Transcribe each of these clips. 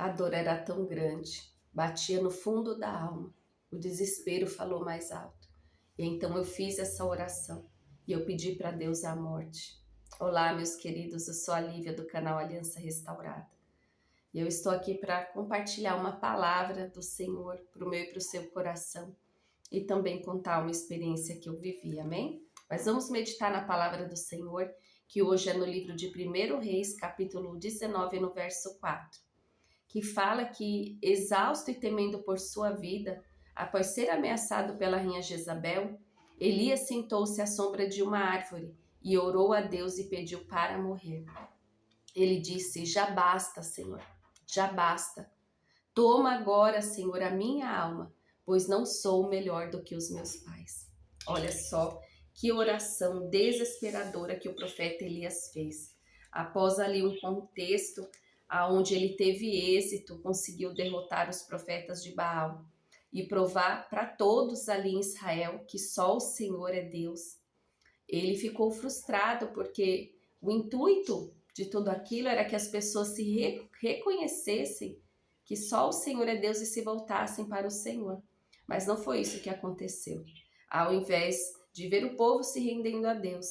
A dor era tão grande, batia no fundo da alma. O desespero falou mais alto. E então eu fiz essa oração e eu pedi para Deus a morte. Olá, meus queridos, eu sou a Lívia do canal Aliança Restaurada. E eu estou aqui para compartilhar uma palavra do Senhor para o meu e para o seu coração e também contar uma experiência que eu vivi, amém? Mas vamos meditar na palavra do Senhor, que hoje é no livro de 1 Reis, capítulo 19, no verso 4. Que fala que, exausto e temendo por sua vida, após ser ameaçado pela rainha Jezabel, Elias sentou-se à sombra de uma árvore e orou a Deus e pediu para morrer. Ele disse: já basta, Senhor, já basta. Toma agora, Senhor, a minha alma, pois não sou melhor do que os meus pais. Olha só que oração desesperadora que o profeta Elias fez. Após ali um contexto onde ele teve êxito, conseguiu derrotar os profetas de Baal e provar para todos ali em Israel que só o Senhor é Deus. Ele ficou frustrado porque o intuito de tudo aquilo era que as pessoas se reconhecessem que só o Senhor é Deus e se voltassem para o Senhor. Mas não foi isso que aconteceu. Ao invés de ver o povo se rendendo a Deus,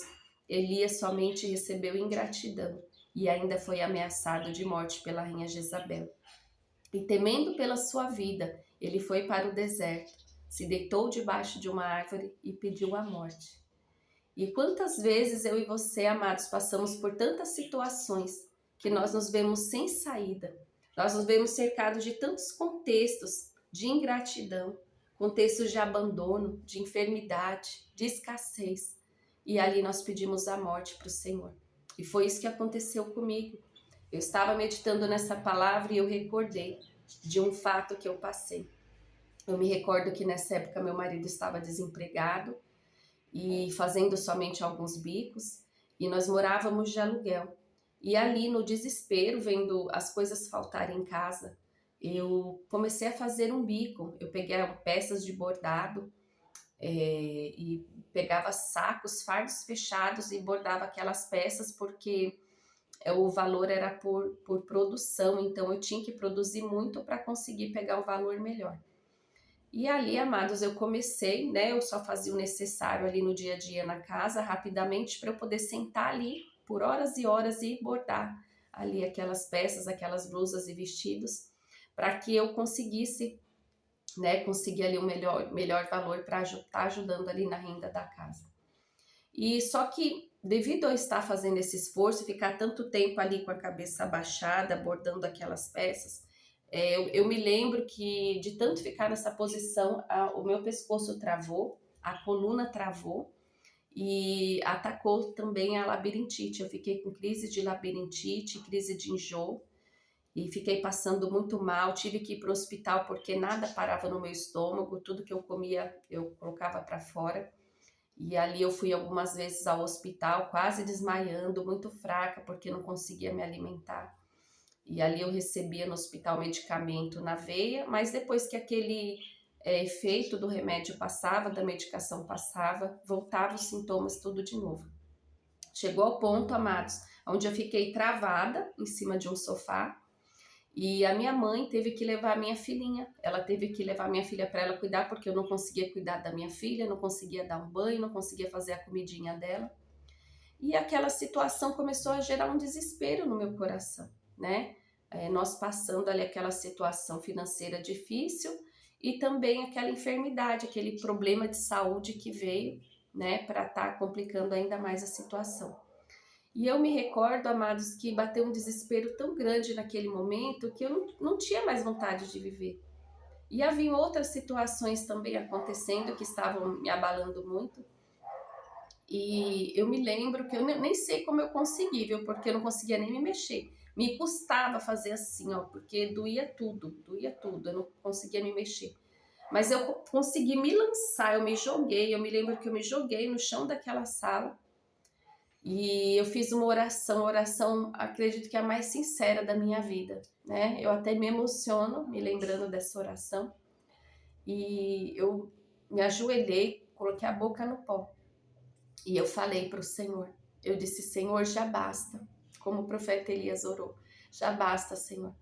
Elias somente recebeu ingratidão e ainda foi ameaçado de morte pela rainha Jezabel. E temendo pela sua vida, ele foi para o deserto, se deitou debaixo de uma árvore e pediu a morte. E quantas vezes eu e você, amados, passamos por tantas situações que nós nos vemos sem saída. Nós nos vemos cercados de tantos contextos de ingratidão, contextos de abandono, de enfermidade, de escassez. E ali nós pedimos a morte para o Senhor. E foi isso que aconteceu comigo. Eu estava meditando nessa palavra e eu recordei de um fato que eu passei. Eu me recordo que nessa época meu marido estava desempregado e fazendo somente alguns bicos, e nós morávamos de aluguel. E ali no desespero, vendo as coisas faltarem em casa, eu comecei a fazer um bico. Eu peguei peças de bordado e pegava sacos, fardos fechados e bordava aquelas peças porque o valor era por produção, então eu tinha que produzir muito para conseguir pegar o valor melhor. E ali, amados, eu comecei, né? Eu só fazia o necessário ali no dia a dia na casa, rapidamente, para eu poder sentar ali por horas e horas e bordar ali aquelas peças, aquelas blusas e vestidos, para que eu conseguisse, né? Conseguir ali o melhor valor para estar ajudando ali na renda da casa. E só que, devido a eu estar fazendo esse esforço, ficar tanto tempo ali com a cabeça abaixada, bordando aquelas peças, eu me lembro que de tanto ficar nessa posição, o meu pescoço travou, a coluna travou e atacou também a labirintite. Eu fiquei com crise de labirintite, crise de enjoo e fiquei passando muito mal. Tive que ir para o hospital porque nada parava no meu estômago, tudo que eu comia eu colocava para fora. E ali eu fui algumas vezes ao hospital, quase desmaiando, muito fraca porque não conseguia me alimentar. E ali eu recebia no hospital medicamento na veia, mas depois que aquele efeito do remédio passava, da medicação passava, voltava os sintomas tudo de novo. Chegou ao ponto, amados, onde eu fiquei travada em cima de um sofá e a minha mãe teve que levar a minha filhinha. Ela teve que levar a minha filha para ela cuidar, porque eu não conseguia cuidar da minha filha, não conseguia dar um banho, não conseguia fazer a comidinha dela. E aquela situação começou a gerar um desespero no meu coração, né? Nós passando ali aquela situação financeira difícil e também aquela enfermidade, aquele problema de saúde que veio, né, para estar complicando ainda mais a situação. E eu me recordo, amados, que bateu um desespero tão grande naquele momento que eu não tinha mais vontade de viver. E havia outras situações também acontecendo que estavam me abalando muito. E eu me lembro que eu nem sei como eu consegui, viu? Porque eu não conseguia nem me mexer. Me custava fazer assim, ó, porque doía tudo, eu não conseguia me mexer. Mas eu consegui me lançar, eu me joguei, eu me lembro que eu me joguei no chão daquela sala e eu fiz uma oração, acredito que é a mais sincera da minha vida, né? Eu até me emociono me lembrando dessa oração e eu me ajoelhei, coloquei a boca no pó. E eu falei para o Senhor, eu disse: Senhor, já basta, como o profeta Elias orou, já basta, Senhor,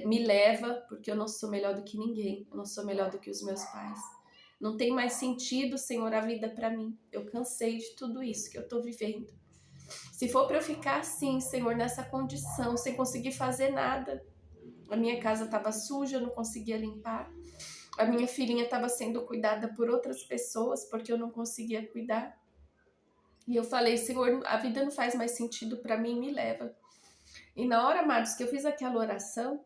me leva, porque eu não sou melhor do que ninguém, eu não sou melhor do que os meus pais. Não tem mais sentido, Senhor, a vida para mim. Eu cansei de tudo isso que eu estou vivendo. Se for para eu ficar assim, Senhor, nessa condição, sem conseguir fazer nada, a minha casa estava suja, eu não conseguia limpar. A minha filhinha estava sendo cuidada por outras pessoas, porque eu não conseguia cuidar. E eu falei, Senhor, a vida não faz mais sentido para mim, me leva. E na hora, amados, que eu fiz aquela oração,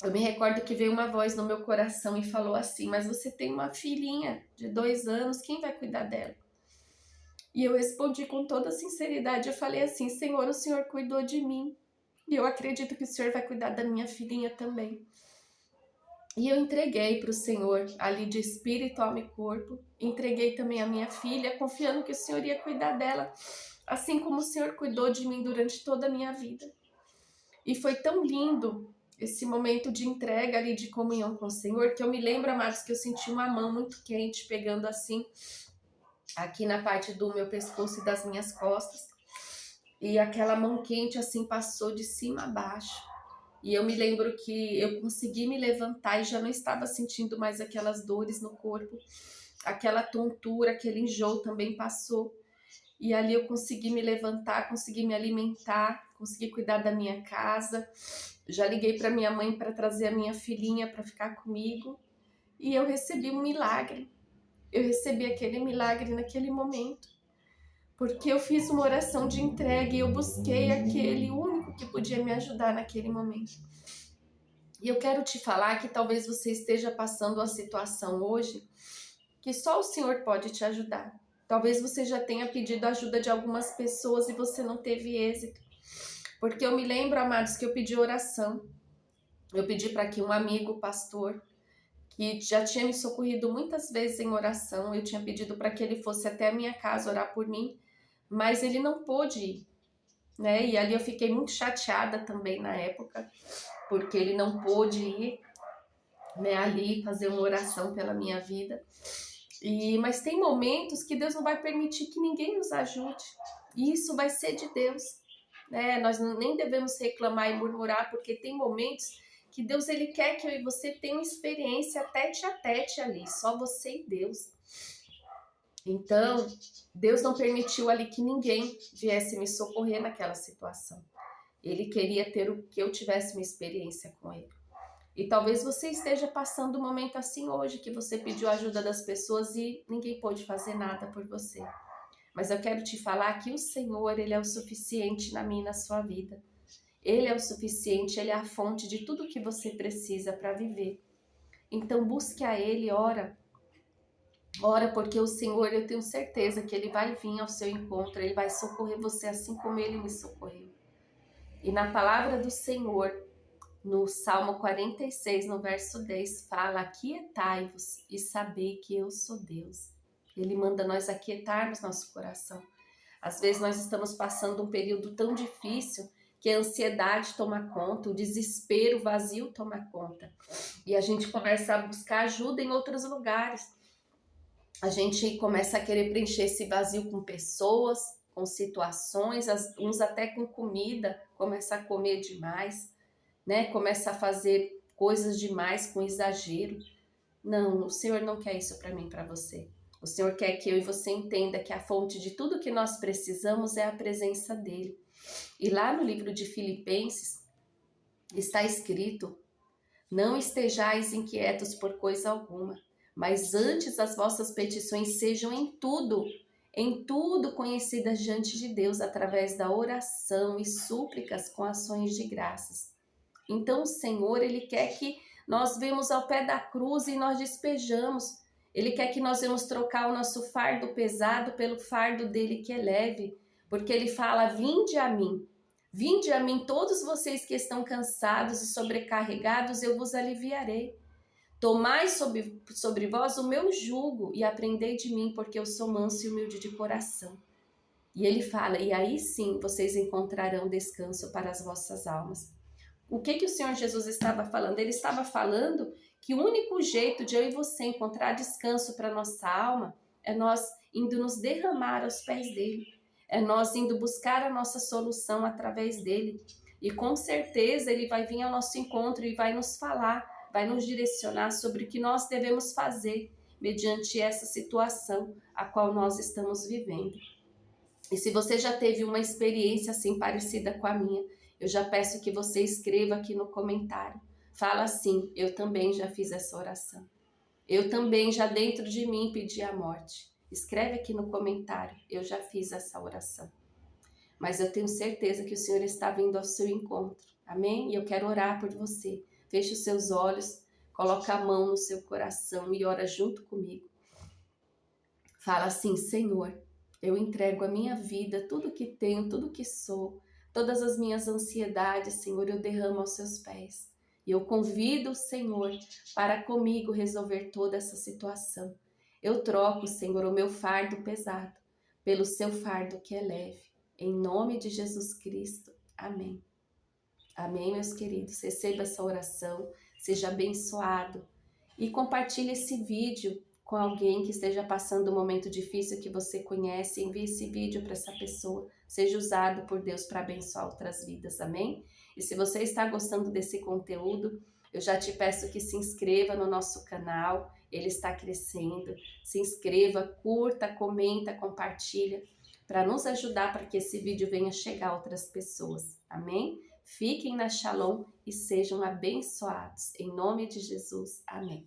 eu me recordo que veio uma voz no meu coração e falou assim, mas você tem uma filhinha de 2 anos, quem vai cuidar dela? E eu respondi com toda sinceridade, eu falei assim, Senhor, o Senhor cuidou de mim. E eu acredito que o Senhor vai cuidar da minha filhinha também. E eu entreguei para o Senhor, ali de espírito, alma e corpo. Entreguei também a minha filha, confiando que o Senhor ia cuidar dela, assim como o Senhor cuidou de mim durante toda a minha vida. E foi tão lindo esse momento de entrega ali, de comunhão com o Senhor, que eu me lembro, amados, que eu senti uma mão muito quente pegando assim, aqui na parte do meu pescoço e das minhas costas. E aquela mão quente assim passou de cima a baixo. E eu me lembro que eu consegui me levantar e já não estava sentindo mais aquelas dores no corpo. Aquela tontura, aquele enjoo também passou. E ali eu consegui me levantar, consegui me alimentar, consegui cuidar da minha casa. Já liguei para minha mãe para trazer a minha filhinha para ficar comigo. E eu recebi um milagre. Eu recebi aquele milagre naquele momento. Porque eu fiz uma oração de entrega e eu busquei aquele único que podia me ajudar naquele momento. E eu quero te falar que talvez você esteja passando uma situação hoje que só o Senhor pode te ajudar. Talvez você já tenha pedido ajuda de algumas pessoas e você não teve êxito. Porque eu me lembro, amados, que eu pedi oração. Eu pedi para que um amigo, pastor, que já tinha me socorrido muitas vezes em oração, eu tinha pedido para que ele fosse até a minha casa orar por mim, mas ele não pôde ir, né? E ali eu fiquei muito chateada também na época, porque ele não pôde ir, né, ali fazer uma oração pela minha vida. Mas tem momentos que Deus não vai permitir que ninguém nos ajude. E isso vai ser de Deus, né? Nós nem devemos reclamar e murmurar, porque tem momentos que Deus ele quer que eu e você tenham experiência tete a tete ali, só você e Deus. Então, Deus não permitiu ali que ninguém viesse me socorrer naquela situação. Ele queria que eu tivesse uma experiência com Ele. E talvez você esteja passando um momento assim hoje, que você pediu ajuda das pessoas e ninguém pôde fazer nada por você. Mas eu quero te falar que o Senhor, Ele é o suficiente na minha e na sua vida. Ele é o suficiente, Ele é a fonte de tudo que você precisa para viver. Então busque a Ele, ora. Ora, porque o Senhor, eu tenho certeza que Ele vai vir ao seu encontro, Ele vai socorrer você assim como Ele me socorreu. E na palavra do Senhor, no Salmo 46, no verso 10, fala: aquietai-vos e sabei que eu sou Deus. Ele manda nós aquietarmos nosso coração. Às vezes nós estamos passando um período tão difícil que a ansiedade toma conta, o desespero, o vazio toma conta. E a gente começa a buscar ajuda em outros lugares. A gente começa a querer preencher esse vazio com pessoas, com situações, uns até com comida, começa a comer demais, né? Começa a fazer coisas demais com exagero. Não, o Senhor não quer isso para mim, para você. O Senhor quer que eu e você entenda que a fonte de tudo que nós precisamos é a presença dEle. E lá no livro de Filipenses está escrito: não estejais inquietos por coisa alguma, mas antes as vossas petições sejam em tudo conhecidas diante de Deus através da oração e súplicas com ações de graças. Então o Senhor, Ele quer que nós vemos ao pé da cruz e nós despejamos. Ele quer que nós vamos trocar o nosso fardo pesado pelo fardo dele que é leve. Porque Ele fala: vinde a mim todos vocês que estão cansados e sobrecarregados, eu vos aliviarei. Tomai sobre vós o meu jugo e aprendei de mim, porque eu sou manso e humilde de coração. E Ele fala: e aí sim vocês encontrarão descanso para as vossas almas. O que o Senhor Jesus estava falando? Ele estava falando que o único jeito de eu e você encontrar descanso para nossa alma é nós indo nos derramar aos pés dele. É nós indo buscar a nossa solução através dele. E com certeza Ele vai vir ao nosso encontro e vai nos falar, vai nos direcionar sobre o que nós devemos fazer mediante essa situação a qual nós estamos vivendo. E se você já teve uma experiência assim parecida com a minha, eu já peço que você escreva aqui no comentário. Fala assim: eu também já fiz essa oração. Eu também já dentro de mim pedi a morte. Escreve aqui no comentário: eu já fiz essa oração. Mas eu tenho certeza que o Senhor está vindo ao seu encontro. Amém? E eu quero orar por você. Feche os seus olhos, coloca a mão no seu coração e ora junto comigo. Fala assim: Senhor, eu entrego a minha vida, tudo que tenho, tudo que sou, todas as minhas ansiedades, Senhor, eu derramo aos seus pés. E eu convido o Senhor para comigo resolver toda essa situação. Eu troco, Senhor, o meu fardo pesado pelo seu fardo que é leve. Em nome de Jesus Cristo. Amém. Amém, meus queridos. Receba essa oração, seja abençoado. E compartilhe esse vídeo com alguém que esteja passando um momento difícil que você conhece. Envie esse vídeo para essa pessoa. Seja usado por Deus para abençoar outras vidas. Amém? E se você está gostando desse conteúdo, eu já te peço que se inscreva no nosso canal. Ele está crescendo. Se inscreva, curta, comenta, compartilha, para nos ajudar para que esse vídeo venha chegar a outras pessoas. Amém? Fiquem na Shalom e sejam abençoados. Em nome de Jesus. Amém.